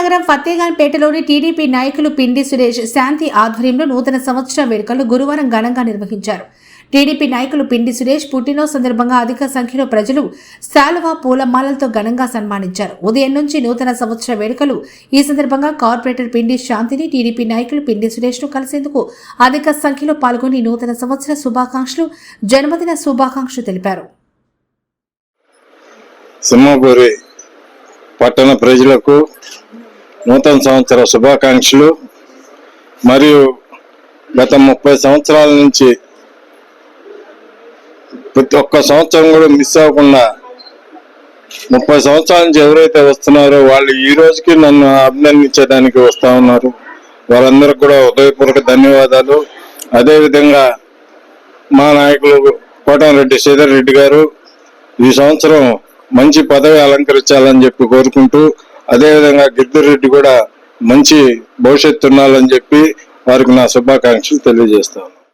నగరం ఫతేగాన్పేటలోని టీడీపీ నాయకులు పిండి సురేష్ శాంతి ఆధ్వర్యంలో నూతన సంవత్సర వేడుకలు గురువారం ఘనంగా నిర్వహించారు. టీడీపీ నాయకులు పిండి సురేష్ పుట్టినరోజు సందర్భంగా అధిక సంఖ్యలో ప్రజలు శాలువా పూలమాలలతో ఘనంగా సన్మానించారు. ఉదయం నుంచి నూతన సంవత్సర వేడుకలు. ఈ సందర్భంగా కార్పొరేటర్ పిండి శాంతిని టీడీపీ నాయకులు పిండి సురేష్ ను కలిసేందుకు అధిక సంఖ్యలో పాల్గొని నూతన సంవత్సర శుభాకాంక్షలు, జన్మదిన శుభాకాంక్షలు తెలిపారు. సింహపురి పట్టణ ప్రజలకు నూతన సంవత్సర శుభాకాంక్షలు. మరియు గత 30 సంవత్సరాల నుంచి ప్రతి ఒక్క సంవత్సరం కూడా మిస్ అవ్వకుండా 30 సంవత్సరాల నుంచి ఎవరైతే వస్తున్నారో వాళ్ళు ఈ రోజుకి నన్ను అభినందించడానికి వస్తూ ఉన్నారు. వారందరికీ కూడా హృదయపూర్వక ధన్యవాదాలు. అదేవిధంగా మా నాయకులు కోటమిరెడ్డి శ్రీధర్ రెడ్డి గారు ఈ సంవత్సరం మంచి పదవి అలంకరించాలని చెప్పి కోరుకుంటూ, అదేవిధంగా గిద్దర్ రెడ్డి కూడా మంచి భవిష్యత్తు ఉండాలని చెప్పి వారికి నా శుభాకాంక్షలు తెలియజేస్తాను.